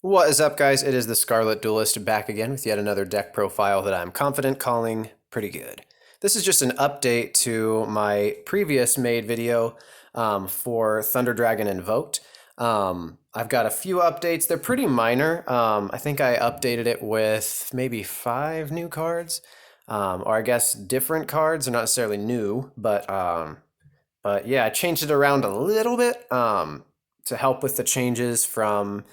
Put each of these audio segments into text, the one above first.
What is up, guys? It is the Scarlet Duelist back again with yet another deck profile that I'm confident calling pretty good. This is just an update to my previous made video for Thunder Dragon Invoked. I've got a few updates. They're pretty minor. I think I updated it with maybe 5 new cards, or I guess different cards. They're not necessarily new, but yeah, I changed it around a little bit to help with the changes from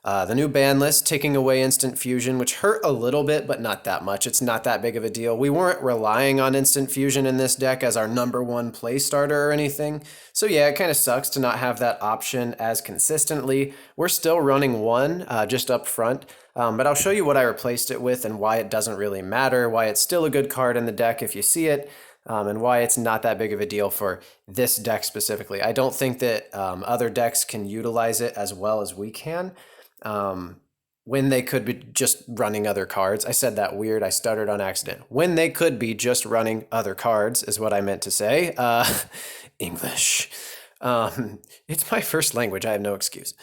the new ban list, taking away instant fusion, which hurt a little bit, but not that much. It's not that big of a deal. We weren't relying on instant fusion in this deck as our #1 play starter or anything. So yeah, it kind of sucks to not have that option as consistently. We're still running one just up front, but I'll show you what I replaced it with and why it doesn't really matter, why it's still a good card in the deck if you see it. And why it's not that big of a deal for this deck specifically. I don't think that other decks can utilize it as well as we can when they could be just running other cards. I said that weird. I stuttered on accident. When they could be just running other cards is what I meant to say. English. It's my first language. I have no excuse.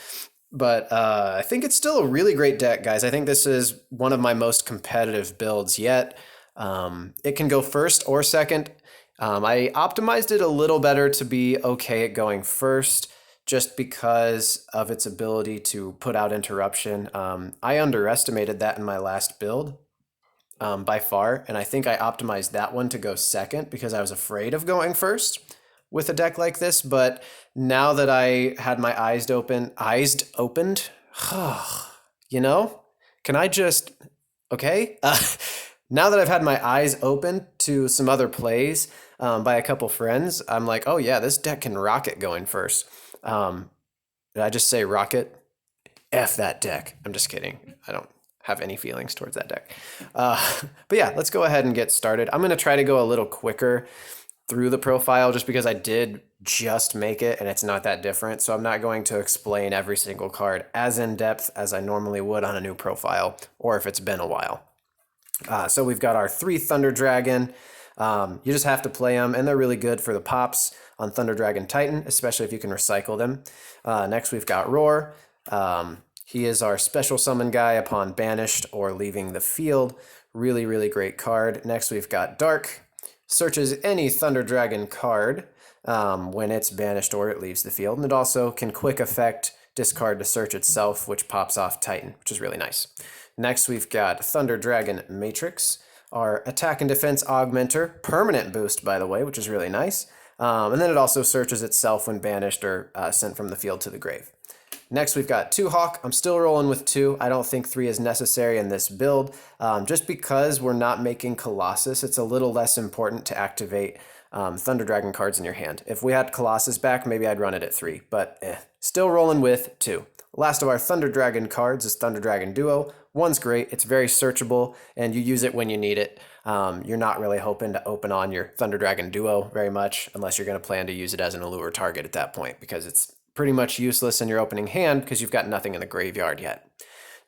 But I think it's still a really great deck, guys. I think this is one of my most competitive builds yet. It can go first or second. I optimized it a little better to be okay at going first just because of its ability to put out interruption. I underestimated that in my last build by far, and I think I optimized that one to go second because I was afraid of going first with a deck like this. But now that I had my eyes opened, you know, can I just, okay? Now that I've had my eyes open to some other plays by a couple friends, I'm like, oh yeah, this deck can rocket going first. Did I just say rocket? F that deck. I'm just kidding. I don't have any feelings towards that deck. But yeah, let's go ahead and get started. I'm going to try to go a little quicker through the profile just because I did just make it and it's not that different. So I'm not going to explain every single card as in depth as I normally would on a new profile or if it's been a while. So we've got our 3 Thunder Dragon. You just have to play them, and they're really good for the pops on Thunder Dragon Titan, especially if you can recycle them. Next, we've got Roar. He is our special summon guy upon banished or leaving the field. Really, really great card. Next, we've got Dark. Searches any Thunder Dragon card when it's banished or it leaves the field, and it also can quick effect discard to search itself, which pops off Titan, which is really nice. Next, we've got Thunder Dragon Matrix, our attack and defense augmenter, permanent boost, by the way, which is really nice. And then it also searches itself when banished or sent from the field to the grave. Next, we've got 2 Hawk. I'm still rolling with 2. I don't think 3 is necessary in this build. Just because we're not making Colossus, it's a little less important to activate Thunder Dragon cards in your hand. If we had Colossus back, maybe I'd run it at 3, but still rolling with 2. Last of our Thunder Dragon cards is Thunder Dragon Duo. One's great, it's very searchable, and you use it when you need it. You're not really hoping to open on your Thunder Dragon Duo very much, unless you're going to plan to use it as an allure target at that point, because it's pretty much useless in your opening hand because you've got nothing in the graveyard yet.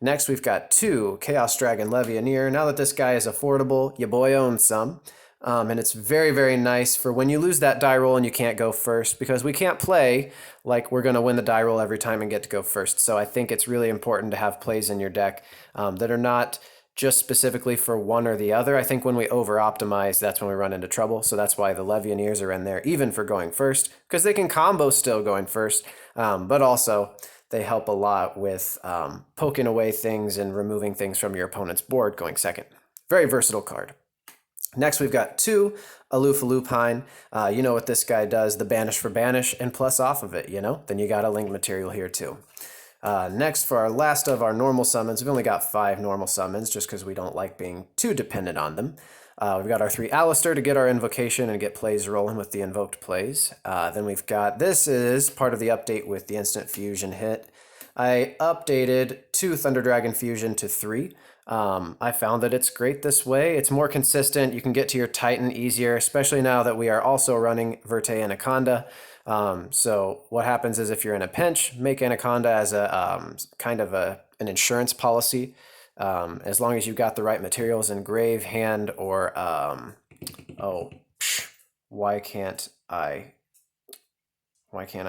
Next, we've got 2 Chaos Dragon Levianeer. Now that this guy is affordable, your boy owns some. And it's very, very nice for when you lose that die roll and you can't go first, because we can't play like we're going to win the die roll every time and get to go first. So I think it's really important to have plays in your deck that are not just specifically for one or the other. I think when we over-optimize, that's when we run into trouble. So that's why the Levianeers are in there, even for going first, because they can combo still going first, but also they help a lot with poking away things and removing things from your opponent's board going second. Very versatile card. Next, we've got 2 Aloof Lupine. You know what this guy does, the banish for banish, and plus off of it, you know? Then you got a link material here too. Next, for our last of our normal summons, we've only got 5 normal summons just because we don't like being too dependent on them. We've got our 3 Alistair to get our invocation and get plays rolling with the invoked plays. Then we've got, this is part of the update with the instant fusion hit. I updated 2 Thunder Dragon Fusion to 3. I found that it's great this way. It's more consistent. You can get to your Titan easier, especially now that we are also running Verte Anaconda. So what happens is if you're in a pinch, make Anaconda as a kind of an insurance policy. As long as you've got the right materials in grave, hand, or why can't I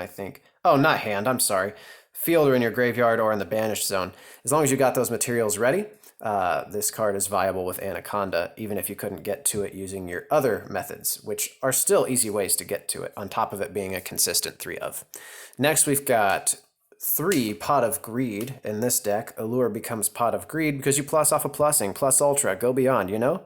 think? Oh, not hand, I'm sorry. field or in your graveyard or in the banished zone. As long as you got those materials ready, this card is viable with Anaconda, even if you couldn't get to it using your other methods, which are still easy ways to get to it, on top of it being a consistent 3 of. Next, we've got 3 Pot of Greed in this deck. Allure becomes Pot of Greed because you plus off a plussing, plus ultra, go beyond, you know?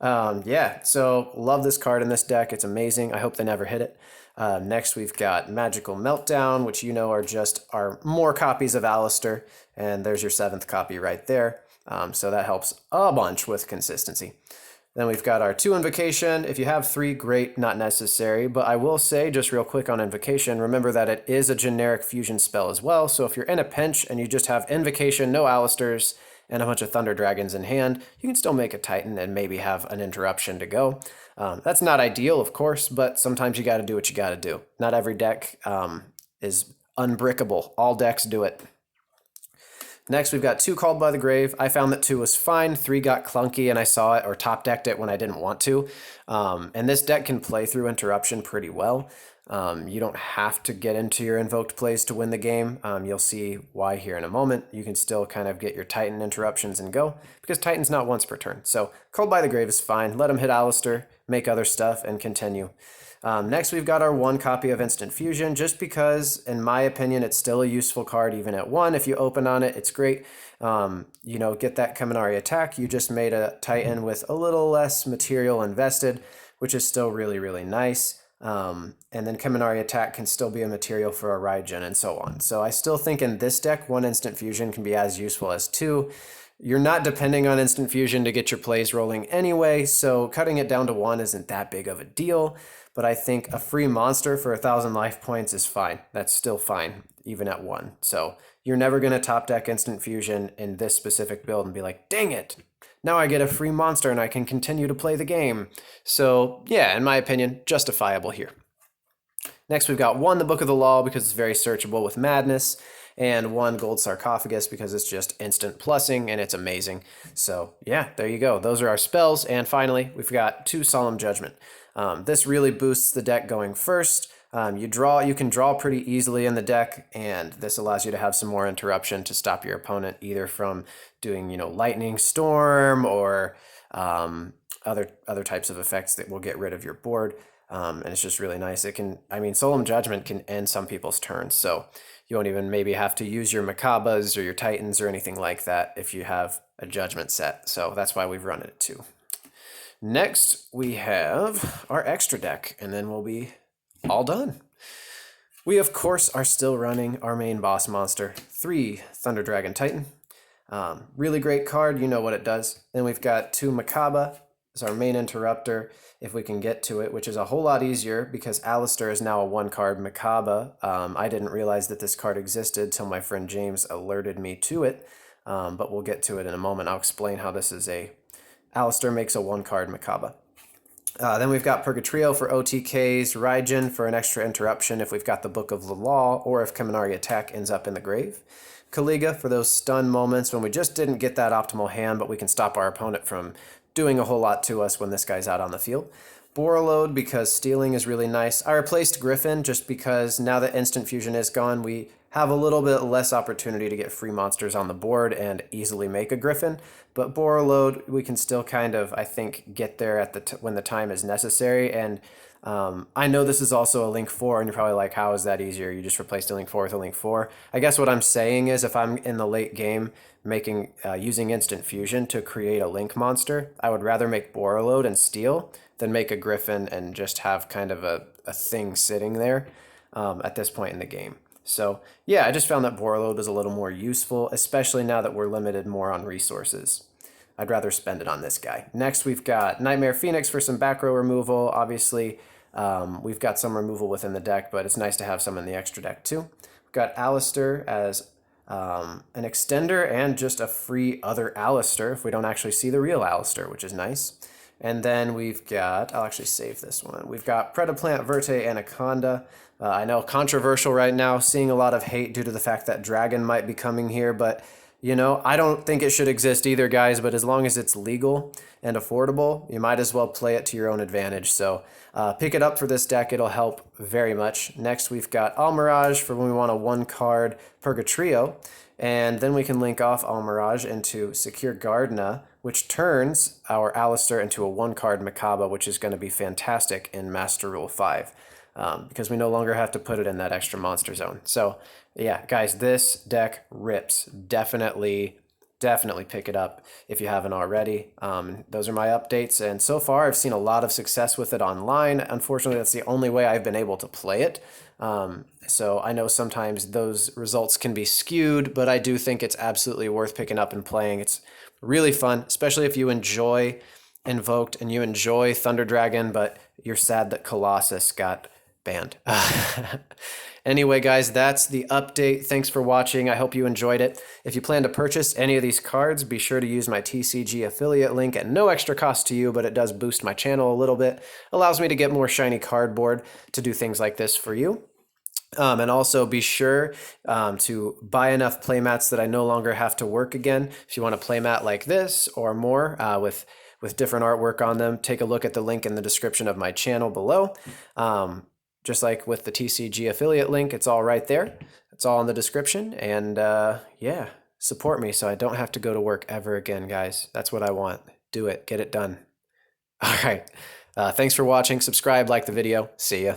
Yeah, so love this card in this deck. It's amazing. I hope they never hit it. Next, we've got Magical Meltdown, which you know are more copies of Alistair, and there's your 7th copy right there. So that helps a bunch with consistency. Then we've got our 2 Invocation. If you have 3, great, not necessary. But I will say, just real quick on Invocation, remember that it is a generic fusion spell as well. So if you're in a pinch and you just have Invocation, no Alistairs, and a bunch of Thunder Dragons in hand, you can still make a Titan and maybe have an interruption to go. That's not ideal, of course, but sometimes you got to do what you got to do. Not every deck is unbrickable. All decks do it. Next, we've got 2 Called by the Grave. I found that 2 was fine. 3 got clunky, and I saw it or top decked it when I didn't want to. And this deck can play through Interruption pretty well. You don't have to get into your Invoked plays to win the game. You'll see why here in a moment. You can still kind of get your Titan interruptions and go, because Titan's not once per turn. So Called by the Grave is fine. Let him hit Alistair, make other stuff, and continue. Next, we've got our 1 copy of Instant Fusion, just because, in my opinion, it's still a useful card even at 1. If you open on it, it's great. You know, get that Kaminari attack. You just made a Titan with a little less material invested, which is still really, really nice. And then Kaminari attack can still be a material for a Raijin and so on. So I still think in this deck, 1 Instant Fusion can be as useful as 2. You're not depending on Instant Fusion to get your plays rolling anyway, so cutting it down to 1 isn't that big of a deal. But I think a free monster for 1,000 life points is fine. That's still fine, even at 1. So you're never going to top deck Instant Fusion in this specific build and be like, dang it, now I get a free monster and I can continue to play the game. So yeah, in my opinion, justifiable here. Next, we've got 1, the Book of the Law, because it's very searchable with Madness, and 1 Gold Sarcophagus because it's just instant plussing and it's amazing. So yeah, there you go. Those are our spells. And finally, we've got 2 Solemn Judgment. This really boosts the deck going first. You can draw pretty easily in the deck, and this allows you to have some more interruption to stop your opponent either from doing, you know, Lightning Storm or other types of effects that will get rid of your board. And it's just really nice. Solemn Judgment can end some people's turns, so you won't even maybe have to use your Macabbas or your Titans or anything like that if you have a Judgment set. So that's why we've run it at 2. Next, we have our extra deck, and then we'll be all done. We, of course, are still running our main boss monster, 3 Thunder Dragon Titan. Really great card, you know what it does. Then we've got 2 Macabre as our main interrupter, if we can get to it, which is a whole lot easier because Alistair is now a 1-card Macabre. I didn't realize that this card existed till my friend James alerted me to it, but we'll get to it in a moment. I'll explain how this is Alistair makes a 1-card Macabre. Then we've got Purgatrio for OTKs, Raijin for an extra interruption if we've got the Book of the Law, or if Kaminari attack ends up in the grave. Kaliga for those stun moments when we just didn't get that optimal hand, but we can stop our opponent from doing a whole lot to us when this guy's out on the field. Borreload because stealing is really nice. I replaced Griffin just because now that Instant Fusion is gone, we have a little bit less opportunity to get free monsters on the board and easily make a Griffin. But Borreload, we can still kind of, I think, get there at when the time is necessary. And I know this is also a Link 4, and you're probably like, how is that easier? You just replaced a Link 4 with a Link 4. I guess what I'm saying is if I'm in the late game using Instant Fusion to create a Link monster, I would rather make Borreload and steal than make a Griffin and just have kind of a thing sitting there at this point in the game. So yeah, I just found that Borreload was a little more useful, especially now that we're limited more on resources. I'd rather spend it on this guy. Next, we've got Nightmare Phoenix for some back row removal. Obviously, we've got some removal within the deck, but it's nice to have some in the extra deck too. We've got Alistair as an extender and just a free other Alistair if we don't actually see the real Alistair, which is nice. And then we've got, I'll actually save this one. We've got Predaplant, Verte, Anaconda. I know controversial right now, seeing a lot of hate due to the fact that Dragon might be coming here, but You know, I don't think it should exist either, guys, but as long as it's legal and affordable, you might as well play it to your own advantage. So pick it up for this deck. It'll help very much. Next, we've got Almirage for when we want a one-card Purgatrio. And then we can link off Almirage into Secure Gardena, which turns our Alistair into a one-card Makaba, which is going to be fantastic in Master Rule 5. Because we no longer have to put it in that extra monster zone. So yeah, guys, this deck rips. Definitely pick it up if you haven't already. Those are my updates, and so far I've seen a lot of success with it online. Unfortunately, that's the only way I've been able to play it. So I know sometimes those results can be skewed, but I do think it's absolutely worth picking up and playing. It's really fun, especially if you enjoy Invoked and you enjoy Thunder Dragon, but you're sad that Colossus got banned. Anyway, guys, that's the update. Thanks for watching. I hope you enjoyed it. If you plan to purchase any of these cards, be sure to use my TCG affiliate link at no extra cost to you, but it does boost my channel a little bit. Allows me to get more shiny cardboard to do things like this for you. And also be sure to buy enough playmats that I no longer have to work again. If you want a playmat like this or more with different artwork on them, take a look at the link in the description of my channel below. Just like with the TCG affiliate link, it's all right there. It's all in the description. And yeah, support me so I don't have to go to work ever again, guys. That's what I want. Do it. Get it done. All right. Thanks for watching. Subscribe, like the video. See ya.